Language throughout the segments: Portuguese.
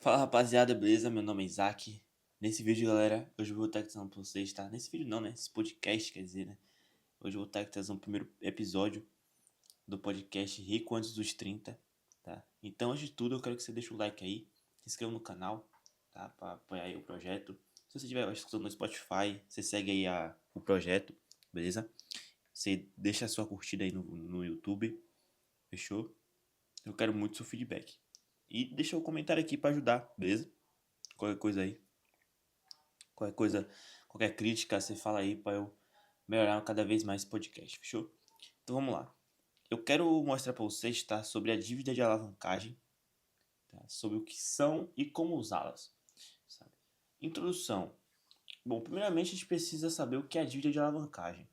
Fala rapaziada, beleza? Meu nome é Isaac. Nesse vídeo, galera, hoje eu vou estar trazendo pra vocês, tá? Nesse vídeo não, né? Esse podcast, quer dizer, né? Hoje eu vou estar trazendo o primeiro episódio do podcast Rico Antes dos 30, tá? Então, antes de tudo, eu quero que você deixe o like aí, se inscreva no canal, tá? Pra apoiar aí o projeto. Se você estiver escutando no Spotify, você segue aí o projeto, beleza? Você deixa a sua curtida aí no YouTube, fechou? Eu quero muito seu feedback. E deixa o comentário aqui pra ajudar, beleza? Qualquer coisa aí. Qualquer coisa, qualquer crítica, você fala aí para eu melhorar cada vez mais esse podcast, fechou? Então vamos lá. Eu quero mostrar para vocês, tá, sobre a dívida de alavancagem, tá? Sobre o que são e como usá-las, sabe? Introdução. Bom, primeiramente a gente precisa saber o que é a dívida de alavancagem.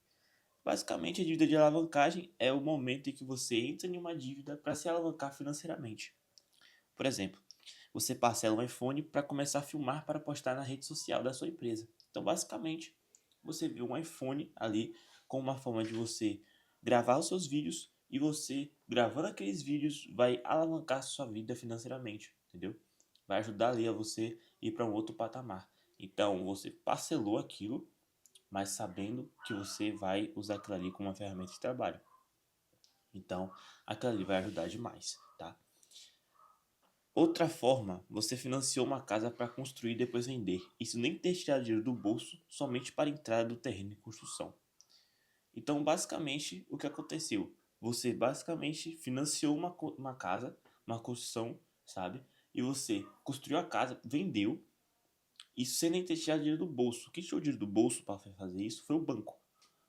Basicamente, a dívida de alavancagem é o momento em que você entra em uma dívida para se alavancar financeiramente. Por exemplo, você parcela um iPhone para começar a filmar para postar na rede social da sua empresa. Então, basicamente, você vê um iPhone ali com uma forma de você gravar os seus vídeos e você, gravando aqueles vídeos, vai alavancar a sua vida financeiramente, entendeu? Vai ajudar ali a você ir para um outro patamar. Então, você parcelou aquilo, mas sabendo que você vai usar aquilo ali como uma ferramenta de trabalho. Então, aquilo ali vai ajudar demais, tá? Outra forma, você financiou uma casa para construir e depois vender. Isso nem ter tirado dinheiro do bolso, somente para a entrada do terreno em construção. Então, basicamente, o que aconteceu? Você basicamente financiou uma casa, uma construção, sabe? E você construiu a casa, vendeu, isso sem nem ter tirado dinheiro do bolso. Quem tirou o dinheiro do bolso para fazer isso foi o banco.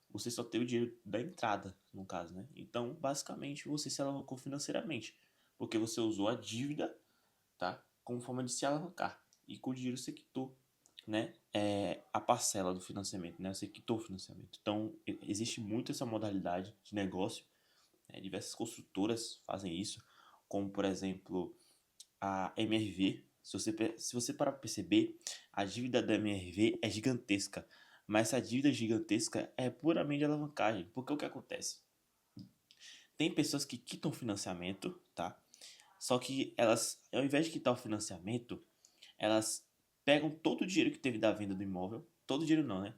Você só teve o dinheiro da entrada, no caso, né? Então, basicamente, você se alavancou financeiramente. Porque você usou a dívida, tá? Como forma de se alavancar. E com o dinheiro você quitou, né? A parcela do financiamento, né? Você quitou o financiamento. Então, existe muito essa modalidade de negócio, né? Diversas construtoras fazem isso, como, por exemplo, a MRV. Se você parar para perceber, a dívida da MRV é gigantesca. Mas essa dívida gigantesca é puramente alavancagem. Porque o que acontece? Tem pessoas que quitam o financiamento, tá? Só que elas, ao invés de quitar o financiamento, elas pegam todo o dinheiro que teve da venda do imóvel, todo o dinheiro não, né?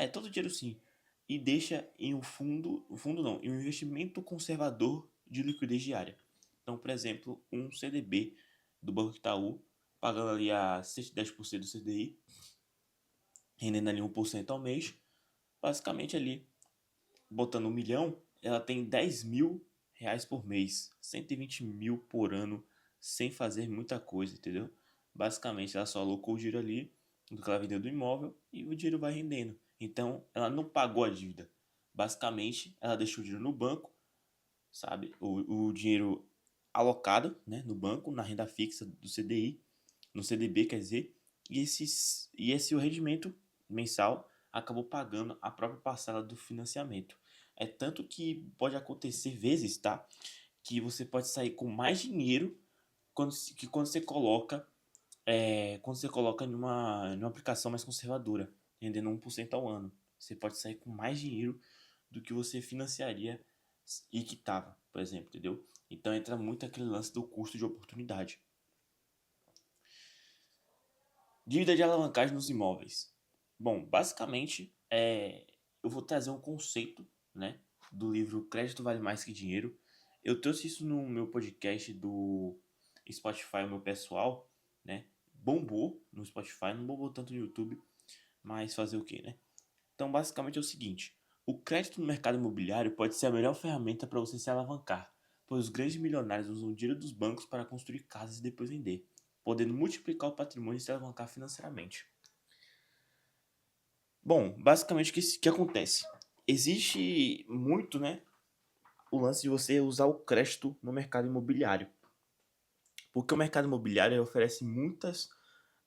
Todo o dinheiro sim, e deixa em um fundo não, em um investimento conservador de liquidez diária. Então, por exemplo, um CDB do Banco Itaú, pagando ali a 110% do CDI, rendendo ali 1% ao mês, basicamente ali, botando 1 milhão, ela tem 10 mil reais por mês, 120 mil por ano, sem fazer muita coisa, entendeu? Basicamente, ela só alocou o dinheiro ali do que ela vendeu do imóvel e o dinheiro vai rendendo. Então, ela não pagou a dívida. Basicamente, ela deixou o dinheiro no banco, sabe? O dinheiro alocado, né, no banco, na renda fixa do CDI, no CDB, quer dizer, e esse o rendimento mensal acabou pagando a própria parcela do financiamento. É tanto que pode acontecer vezes, tá? Que você pode sair com mais dinheiro quando você coloca numa aplicação mais conservadora, rendendo 1% ao ano. Você pode sair com mais dinheiro do que você financiaria e quitava, por exemplo, entendeu? Então entra muito aquele lance do custo de oportunidade. Dívida de alavancagem nos imóveis. Bom, basicamente, eu vou trazer um conceito, né, do livro Crédito Vale Mais que Dinheiro. Eu trouxe isso no meu podcast do Spotify, o meu pessoal, né? Bombou no Spotify, não bombou tanto no YouTube, mas fazer o quê, né? Então, basicamente é o seguinte: o crédito no mercado imobiliário pode ser a melhor ferramenta para você se alavancar, pois os grandes milionários usam o dinheiro dos bancos para construir casas e depois vender, podendo multiplicar o patrimônio e se alavancar financeiramente. Bom, basicamente o que acontece? Existe muito, né, o lance de você usar o crédito no mercado imobiliário, porque o mercado imobiliário oferece muitas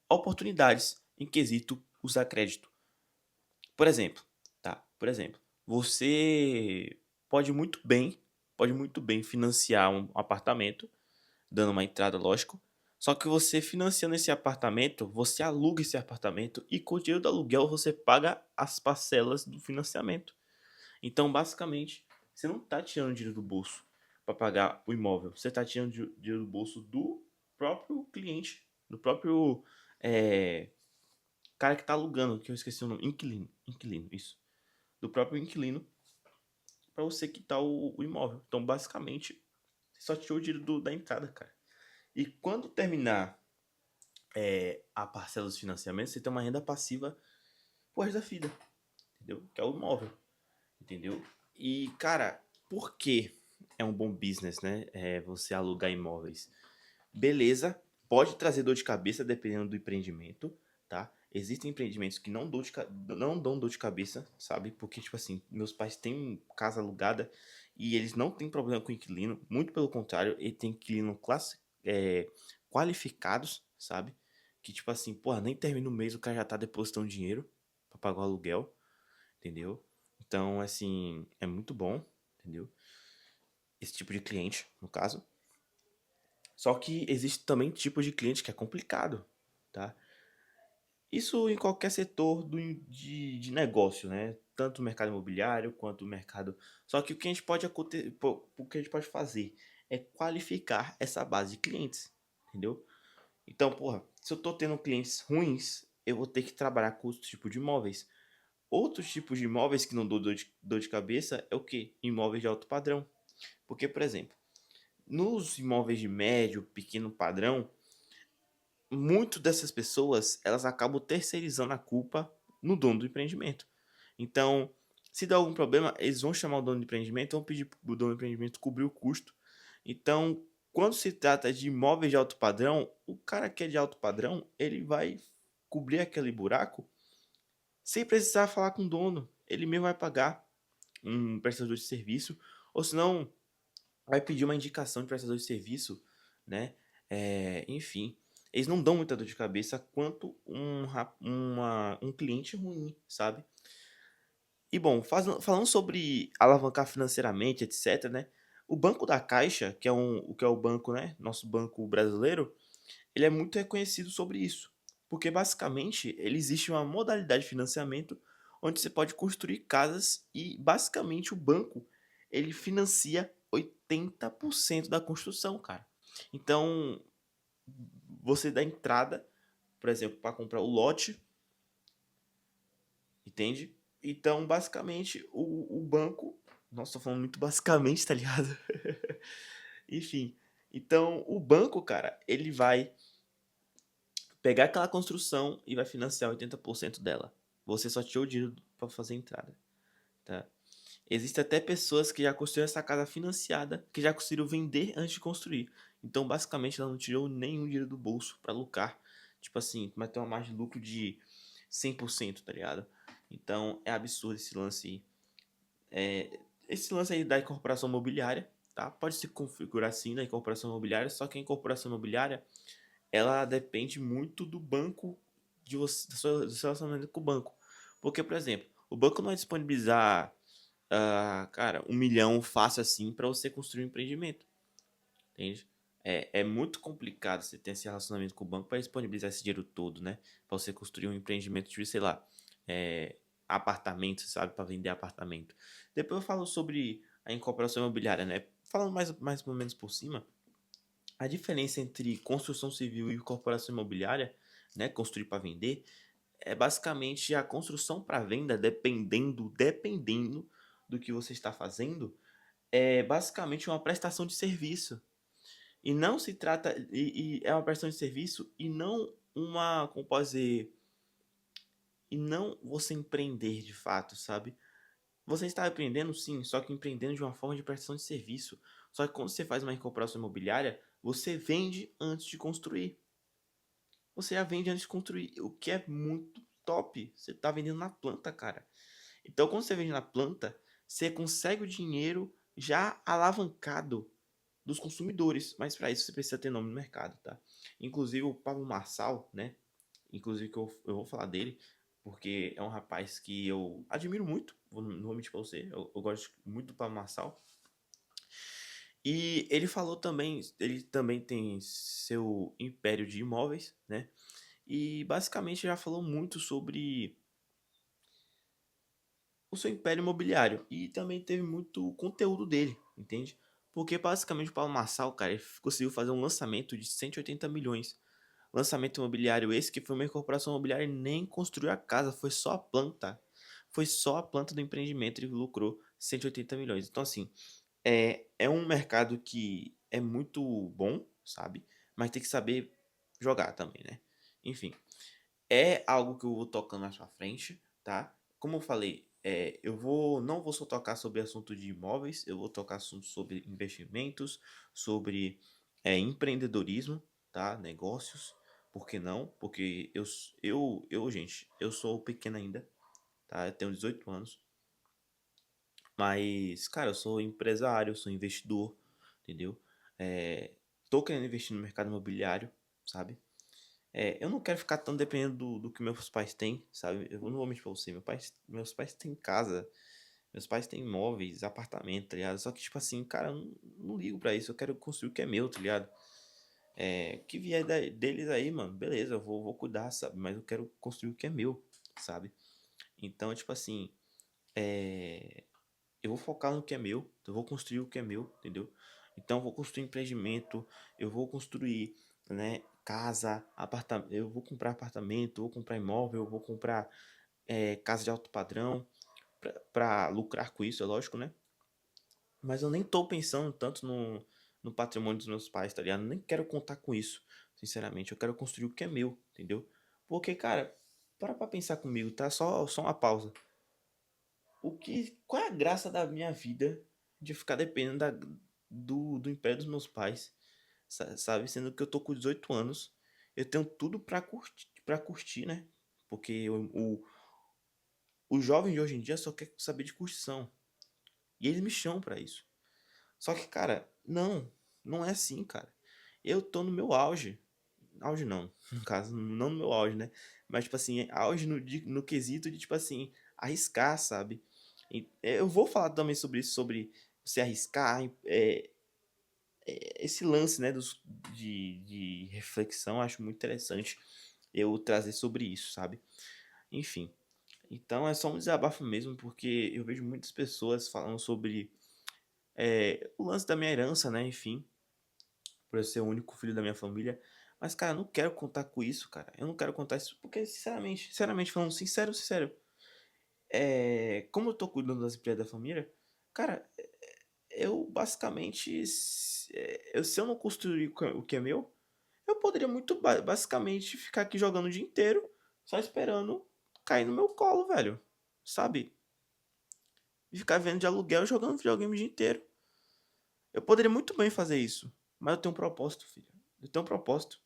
oportunidades em quesito usar crédito. Por exemplo, tá? Por exemplo, você pode muito bem financiar um apartamento, dando uma entrada, lógico. Só que você financiando esse apartamento, você aluga esse apartamento e com o dinheiro do aluguel você paga as parcelas do financiamento. Então, basicamente, você não está tirando dinheiro do bolso para pagar o imóvel, você está tirando dinheiro do bolso do próprio cliente, Do próprio cara que tá alugando, que eu esqueci o nome, inquilino, isso. Do próprio inquilino para você quitar o imóvel. Então, basicamente, você só tirou o dinheiro da entrada, cara. E quando terminar a parcela dos financiamentos, você tem uma renda passiva pro resto da vida, entendeu? Que é o imóvel, entendeu? E, cara, por que é um bom business, né? Você alugar imóveis. Beleza, pode trazer dor de cabeça dependendo do empreendimento, tá? Existem empreendimentos que não dão dor de cabeça, sabe? Porque, tipo assim, meus pais têm casa alugada e eles não têm problema com inquilino. Muito pelo contrário, ele tem inquilino qualificados, sabe? Que, tipo assim, porra, nem termina o mês, o cara já tá depositando dinheiro pra pagar o aluguel, entendeu? Então, assim, é muito bom, entendeu? Esse tipo de cliente, no caso. Só que existe também tipo de cliente que é complicado, tá? Isso em qualquer setor de negócio, né? Tanto o mercado imobiliário quanto o mercado. Só que o que a gente o que a gente pode fazer é qualificar essa base de clientes, entendeu? Então, porra, se eu tô tendo clientes ruins, eu vou ter que trabalhar com outro tipo de imóveis. Outros tipos de imóveis que não dão dor de cabeça é o quê? Imóveis de alto padrão. Porque, por exemplo, nos imóveis de médio, pequeno padrão, muito dessas pessoas, elas acabam terceirizando a culpa no dono do empreendimento. Então, se der algum problema, eles vão chamar o dono do empreendimento, vão pedir para o dono do empreendimento cobrir o custo. Então, quando se trata de imóveis de alto padrão, o cara que é de alto padrão, ele vai cobrir aquele buraco sem precisar falar com o dono. Ele mesmo vai pagar um prestador de serviço, ou senão vai pedir uma indicação de prestador de serviço, né? Enfim, eles não dão muita dor de cabeça quanto um cliente ruim, sabe? E bom, falando sobre alavancar financeiramente, etc, né? O Banco da Caixa, que é o banco, né? Nosso banco brasileiro, ele é muito reconhecido sobre isso. Porque basicamente ele existe uma modalidade de financiamento onde você pode construir casas e basicamente o banco ele financia 80% da construção, cara. Então, você dá entrada, por exemplo, para comprar o lote, entende? Então, basicamente, o banco. Nossa, tô falando muito basicamente, tá ligado? Enfim. Então, o banco, cara, ele vai pegar aquela construção e vai financiar 80% dela. Você só tirou o dinheiro para fazer a entrada, tá? Existem até pessoas que já construíram essa casa financiada, que já conseguiram vender antes de construir. Então, basicamente, ela não tirou nenhum dinheiro do bolso para lucrar. Tipo assim, vai ter uma margem de lucro de 100%, tá ligado? Então, é absurdo esse lance aí. Esse lance aí da incorporação imobiliária, tá? Pode se configurar assim da incorporação imobiliária, só que a incorporação imobiliária ela depende muito do banco, do seu relacionamento com o banco. Porque, por exemplo, o banco não vai disponibilizar, cara, 1 milhão fácil assim para você construir um empreendimento, entende? É muito complicado você ter esse relacionamento com o banco para disponibilizar esse dinheiro todo, né? Para você construir um empreendimento de, sei lá, é, apartamento, sabe? Para vender apartamento. Depois eu falo sobre a incorporação imobiliária, né? Falando mais ou menos por cima, a diferença entre construção civil e corporação imobiliária, né, construir para vender, é basicamente a construção para venda, dependendo do que você está fazendo, é basicamente uma prestação de serviço. E não se trata, e é uma prestação de serviço e não uma, como pode dizer, e não você empreender de fato, sabe? Você está empreendendo sim, só que empreendendo de uma forma de prestação de serviço. Só que quando você faz uma incorporação imobiliária, você vende antes de construir. Você já vende antes de construir, o que é muito top. Você está vendendo na planta, cara. Então, quando você vende na planta, você consegue o dinheiro já alavancado dos consumidores. Mas para isso você precisa ter nome no mercado, tá? Inclusive o Pablo Marçal, né? Inclusive que eu vou falar dele, porque é um rapaz que eu admiro muito. Não vou mentir pra você. Eu gosto muito do Pablo Marçal. E ele também tem seu império de imóveis, né? E basicamente já falou muito sobre o seu império imobiliário. E também teve muito conteúdo dele, entende? Porque basicamente o Paulo Marçal, cara, ele conseguiu fazer um lançamento de 180 milhões Lançamento imobiliário esse que foi uma incorporação imobiliária e nem construiu a casa, foi só a planta. Foi só a planta do empreendimento e lucrou 180 milhões. Então, assim, é um mercado que é muito bom, sabe? Mas tem que saber jogar também, né? Enfim, é algo que eu vou tocando mais pra frente, tá? Como eu falei, não vou só tocar sobre assunto de imóveis, eu vou tocar assuntos sobre investimentos, sobre empreendedorismo, tá? Negócios, por que não? Porque gente, eu sou pequeno ainda, tá? Eu tenho 18 anos, mas, cara, eu sou empresário, eu sou investidor, entendeu? É, tô querendo investir no mercado imobiliário, sabe? Eu não quero ficar tão dependendo do que meus pais têm, sabe? Eu não vou mentir pra você, meus pais têm casa, meus pais têm imóveis, apartamento, tá ligado? Só que, tipo assim, cara, eu não ligo pra isso, eu quero construir o que é meu, tá ligado? O que vier deles aí, mano, beleza, eu vou cuidar, sabe? Mas eu quero construir o que é meu, sabe? Então, tipo assim, eu vou focar no que é meu, eu vou construir o que é meu, entendeu? Então eu vou construir empreendimento, eu vou construir, né, casa, apartamento, eu vou comprar apartamento, eu vou comprar imóvel, eu vou comprar casa de alto padrão, pra lucrar com isso, é lógico, né? Mas eu nem tô pensando tanto no patrimônio dos meus pais, tá ligado? Eu nem quero contar com isso, sinceramente. Eu quero construir o que é meu, entendeu? Porque, cara, para pra pensar comigo, tá? Só uma pausa. Qual é a graça da minha vida de ficar dependendo do império dos meus pais, sabe? Sendo que eu tô com 18 anos, eu tenho tudo pra curtir, né? Porque o jovem de hoje em dia só quer saber de curtição. E eles me chamam pra isso. Só que, cara, não é assim, cara. Eu tô no meu auge. Auge não, no caso, não no meu auge, né? Mas, tipo assim, auge no quesito de, tipo assim, arriscar, sabe? Eu vou falar também sobre isso, sobre você arriscar, esse lance, né, de reflexão, acho muito interessante eu trazer sobre isso, sabe? Enfim, então é só um desabafo mesmo, porque eu vejo muitas pessoas falando sobre o lance da minha herança, né? Enfim, por eu ser o único filho da minha família. Mas, cara, eu não quero contar com isso, cara. Eu não quero contar isso porque, sinceramente, falando sincero, como eu tô cuidando das empresas da família, cara, eu basicamente, se eu não construir o que é meu, eu poderia muito basicamente ficar aqui jogando o dia inteiro, só esperando cair no meu colo, velho. Sabe? E ficar vendo de aluguel e jogando videogame o dia inteiro. Eu poderia muito bem fazer isso, mas eu tenho um propósito, filho. Eu tenho um propósito.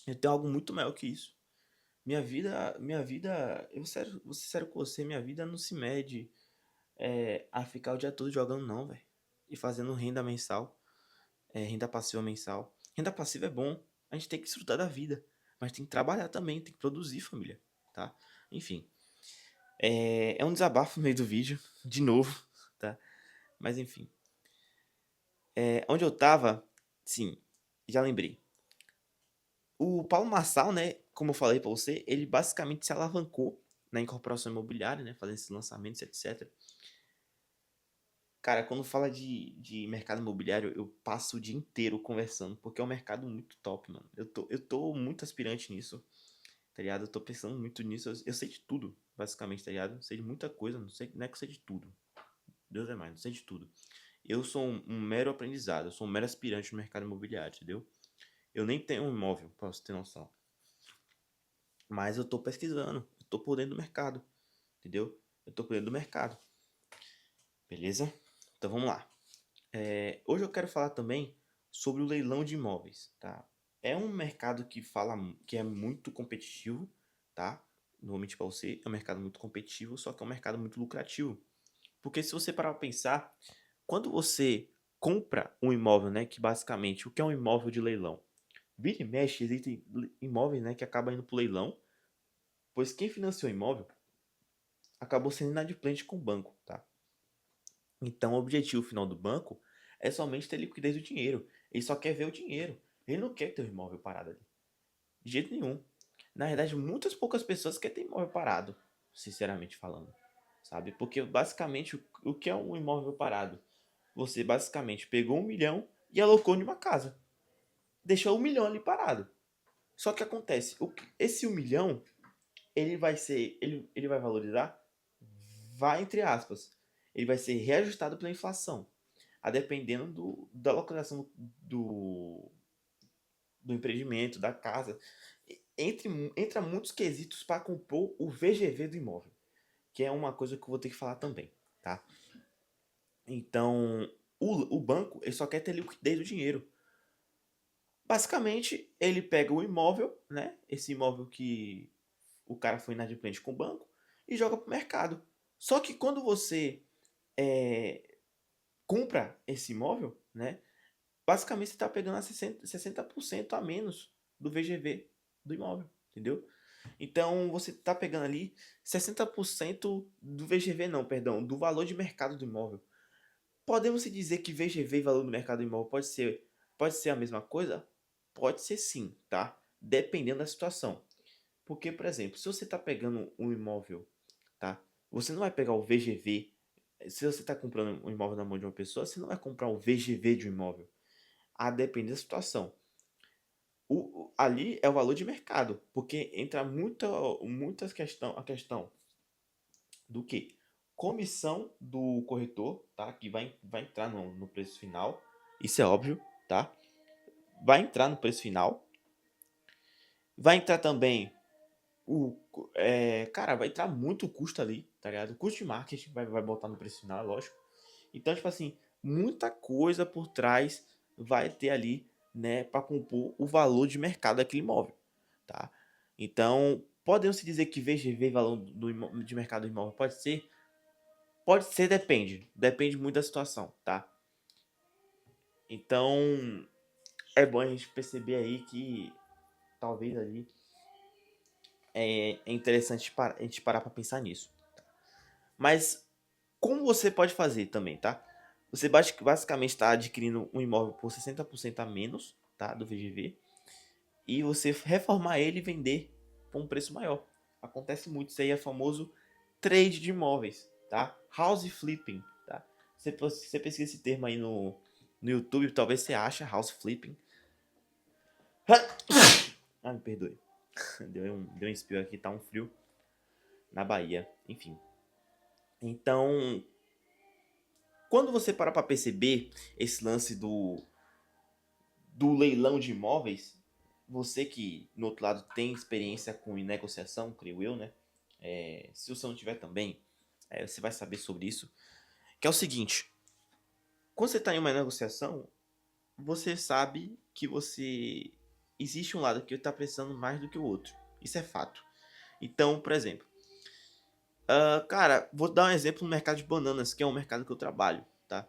Eu tenho algo muito maior que isso. Vou ser sério com você, minha vida não se mede a ficar o dia todo jogando, não, velho. E fazendo renda mensal, renda passiva mensal. Renda passiva é bom, a gente tem que desfrutar da vida, mas tem que trabalhar também, tem que produzir, família, tá? Enfim, é um desabafo no meio do vídeo, de novo, tá? Mas enfim, onde eu tava, sim, já lembrei. O Paulo Marçal, né, como eu falei pra você, ele basicamente se alavancou na incorporação imobiliária, né, fazendo esses lançamentos, etc. Cara, quando fala de mercado imobiliário, eu passo o dia inteiro conversando, porque é um mercado muito top, mano. Eu tô muito aspirante nisso, tá ligado? Eu tô pensando muito nisso. Eu sei de tudo, basicamente, tá ligado? Eu sei de muita coisa, não é que eu sei de tudo. Deus é mais, não sei de tudo. Eu sou um mero aprendizado, eu sou um mero aspirante no mercado imobiliário, entendeu? Eu nem tenho um imóvel, pra você ter noção. Mas eu tô pesquisando, eu tô por dentro do mercado, entendeu? Eu tô por dentro do mercado, beleza? Então vamos lá. Hoje eu quero falar também sobre o leilão de imóveis, tá? É um mercado que é muito competitivo, tá? Não vou mentir pra você, é um mercado muito competitivo, só que é um mercado muito lucrativo. Porque se você parar pra pensar, quando você compra um imóvel, né? Que basicamente, o que é um imóvel de leilão? Vira e mexe, existem imóveis, né? Que acabam indo pro leilão, pois quem financiou o imóvel acabou sendo inadimplente com o banco, tá? Então, o objetivo final do banco é somente ter liquidez do dinheiro. Ele só quer ver o dinheiro. Ele não quer ter o imóvel parado ali. De jeito nenhum. Na verdade, muitas poucas pessoas querem ter imóvel parado, sinceramente falando. Sabe? Porque basicamente o que é um imóvel parado? Você basicamente pegou 1 milhão e alocou em uma casa. Deixou 1 milhão ali parado. Só que acontece, esse 1 milhão, ele vai valorizar? Vai, entre aspas. Ele vai ser reajustado pela inflação, a dependendo da localização do empreendimento, da casa. Entra muitos quesitos para compor o VGV do imóvel, que é uma coisa que eu vou ter que falar também, tá? Então, o banco ele só quer ter liquidez do dinheiro. Basicamente, ele pega o imóvel, né? Esse imóvel que o cara foi inadimplente com o banco e joga pro mercado. Só que quando você compra esse imóvel, né? Basicamente você está pegando a 60% a menos do VGV do imóvel, entendeu? Então você está pegando ali 60% do VGV, não, perdão, do valor de mercado do imóvel. Podemos se dizer que VGV e valor do mercado do imóvel pode ser a mesma coisa? Pode ser sim, tá? Dependendo da situação. Porque, por exemplo, se você está pegando um imóvel, tá? Você não vai pegar o VGV. Se você está comprando um imóvel na mão de uma pessoa, você não vai comprar o VGV de um imóvel. A depender da situação. Ali é o valor de mercado, porque entra muitas a questão do que? Comissão do corretor, tá? Que vai entrar no preço final. Isso é óbvio, tá? Vai entrar no preço final. Vai entrar também cara, vai entrar muito custo ali, tá ligado? O custo de marketing vai botar no preço final, lógico. Então, tipo assim, muita coisa por trás vai ter ali, né, para compor o valor de mercado daquele imóvel, tá? Então, podemos se dizer que VGV, valor de mercado do imóvel, pode ser, depende muito da situação, tá? Então, é bom a gente perceber aí que talvez ali é interessante a gente parar para pensar nisso. Mas como você pode fazer também, tá? Você basicamente está adquirindo um imóvel por 60% a menos, tá, do VGV, e você reformar ele e vender por um preço maior. Acontece muito, isso aí é famoso trade de imóveis, tá? House flipping, tá? Você pesquisa esse termo aí no YouTube, talvez você ache house flipping. Ah, me perdoe. Deu um espirro aqui, tá um frio na Bahia, enfim. Então, quando você para pra perceber esse lance do leilão de imóveis, você que, no outro lado, tem experiência com negociação, creio eu, né? Se você não tiver também, você vai saber sobre isso. Que é o seguinte, quando você está em uma negociação, você sabe que existe um lado que está precisando mais do que o outro. Isso é fato. Então, por exemplo, cara, vou dar um exemplo no mercado de bananas, que é um mercado que eu trabalho, tá?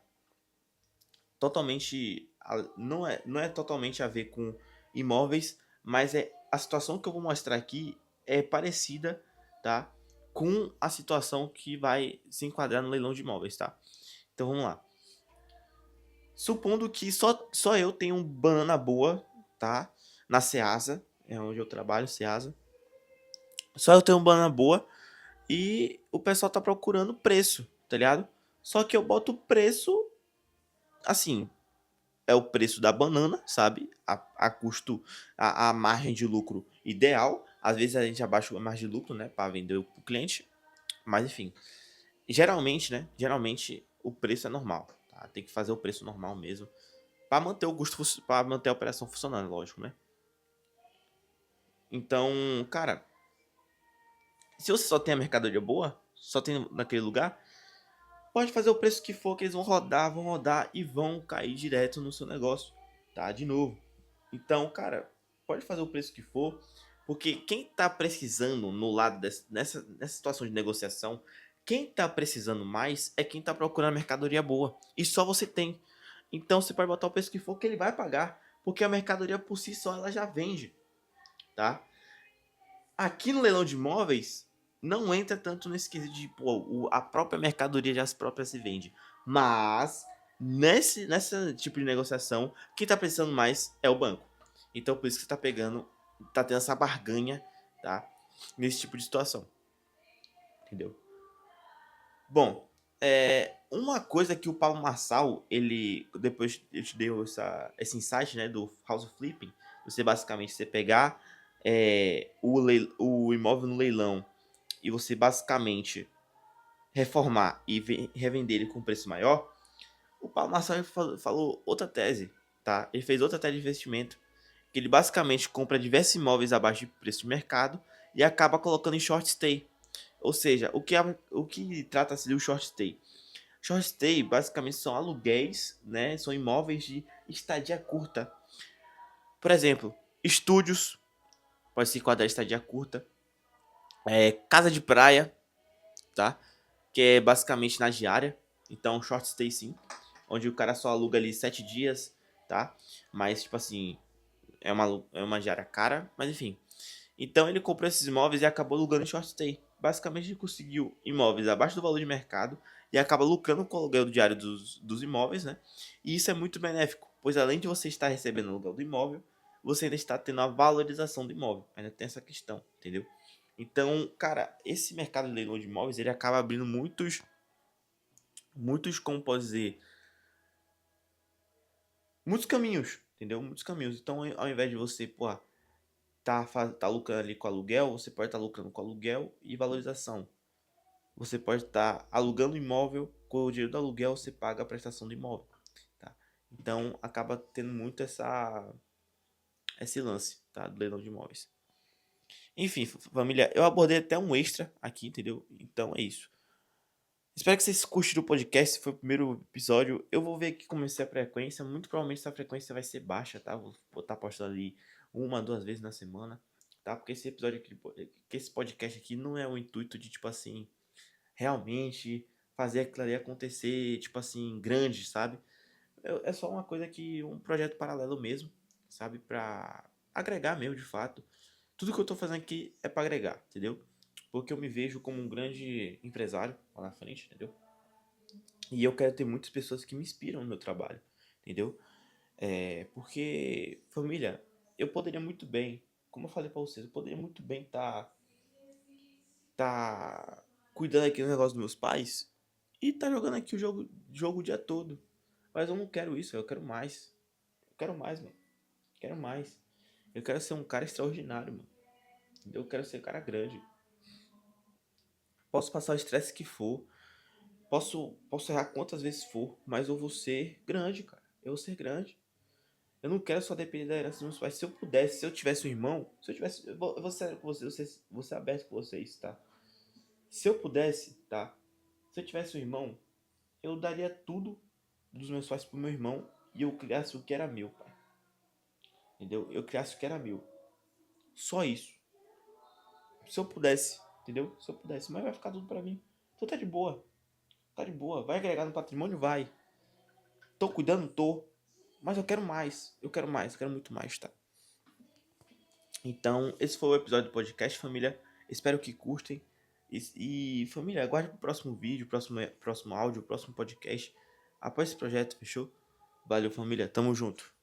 Totalmente, não é totalmente a ver com imóveis, mas a situação que eu vou mostrar aqui é parecida, tá? Com a situação que vai se enquadrar no leilão de imóveis, tá? Então vamos lá. Supondo que só eu tenho um banana boa, tá? Na Ceasa, é onde eu trabalho, Ceasa. Só eu tenho um banana boa e o pessoal tá procurando preço, tá ligado? Só que eu boto o preço assim, é o preço da banana, sabe? A custo, a margem de lucro ideal. Às vezes a gente abaixa a margem de lucro, né? Para vender para o cliente. Mas enfim. Geralmente, né? Geralmente o preço é normal. Tá? Tem que fazer o preço normal mesmo. Para manter o custo, para manter a operação funcionando, lógico, né? Então, cara, se você só tem a mercadoria boa, só tem naquele lugar, pode fazer o preço que for, que eles vão rodar e vão cair direto no seu negócio, tá? De novo. Então, cara, pode fazer o preço que for, porque quem tá precisando no lado nessa situação de negociação, quem tá precisando mais é quem tá procurando mercadoria boa. E só você tem. Então você pode botar o preço que for que ele vai pagar, porque a mercadoria por si só ela já vende, tá? Aqui no leilão de imóveis não entra tanto nesse quesito de a própria mercadoria já própria se vende. Mas nessa tipo de negociação, quem está precisando mais é o banco. Então por isso que você está pegando, tá tendo essa barganha, tá? Nesse tipo de situação. Entendeu? Bom, uma coisa que o Paulo Marçal, depois eu te dei esse insight, né, do house flipping, você basicamente pegar o imóvel no leilão e você basicamente reformar e revender ele com preço maior, o Paulo Nassau falou outra tese, tá? Ele fez outra tese de investimento, que ele basicamente compra diversos imóveis abaixo de preço de mercado e acaba colocando em short stay. Ou seja, o que trata-se do short stay? Short stay basicamente são aluguéis, né? São imóveis de estadia curta. Por exemplo, estúdios, pode se enquadrar em estadia curta. Casa de praia, tá? Que é basicamente na diária. Então, short stay sim. Onde o cara só aluga ali 7 dias, tá? Mas, tipo assim, é uma diária cara, mas enfim. Então ele comprou esses imóveis e acabou alugando em short stay. Basicamente ele conseguiu imóveis abaixo do valor de mercado e acaba lucrando com o aluguel diário dos imóveis, né? E isso é muito benéfico, pois além de você estar recebendo o aluguel do imóvel, você ainda está tendo a valorização do imóvel. Ainda tem essa questão, entendeu? Então, cara, esse mercado de leilão de imóveis, ele acaba abrindo muitos, como posso dizer, muitos caminhos, entendeu? Muitos caminhos. Então, ao invés de você, pô, tá lucrando ali com aluguel, você pode estar lucrando com aluguel e valorização. Você pode estar alugando imóvel, com o dinheiro do aluguel você paga a prestação do imóvel, tá? Então acaba tendo muito esse lance, tá? Do leilão de imóveis. Enfim, família, eu abordei até um extra aqui, entendeu? Então é isso. Espero que vocês curtiram o podcast, esse foi o primeiro episódio. Eu vou ver aqui como vai ser a frequência. Muito provavelmente essa frequência vai ser baixa, tá? Vou estar postando ali 1, 2 vezes na semana, tá? Porque esse episódio aqui, que esse podcast aqui não é o intuito de, tipo assim, realmente fazer aquilo ali acontecer, tipo assim, grande, sabe? É só uma coisa que, um projeto paralelo mesmo, sabe? Pra agregar mesmo, de fato. Tudo que eu tô fazendo aqui é pra agregar, entendeu? Porque eu me vejo como um grande empresário lá na frente, entendeu? E eu quero ter muitas pessoas que me inspiram no meu trabalho, entendeu? Porque, família, eu poderia muito bem, como eu falei pra vocês, eu poderia muito bem tá cuidando aqui do negócio dos meus pais e tá jogando aqui o jogo o dia todo. Mas eu não quero isso, eu quero mais. Eu quero mais, mano. Quero mais. Eu quero ser um cara extraordinário, mano. Eu quero ser um cara grande. Posso passar o estresse que for. Posso errar quantas vezes for, mas eu vou ser grande, cara. Eu vou ser grande. Eu não quero só depender da herança dos meus pais. Se eu pudesse, se eu tivesse um irmão, se eu tivesse. Eu vou ser com vocês, vou ser aberto com vocês, tá? Se eu pudesse, tá? Se eu tivesse um irmão, eu daria tudo dos meus pais pro meu irmão e eu criasse o que era meu, pai. Entendeu? Eu criasse o que era meu. Só isso. Se eu pudesse, entendeu? Se eu pudesse, mas vai ficar tudo pra mim. Então tá de boa. Tá de boa. Vai agregar no patrimônio? Vai. Tô cuidando? Tô. Mas eu quero mais. Eu quero mais. Eu quero muito mais, tá? Então, esse foi o episódio do podcast, família. Espero que curtem. Família, aguarde pro próximo vídeo, próximo áudio, próximo podcast. Após esse projeto, fechou? Valeu, família. Tamo junto.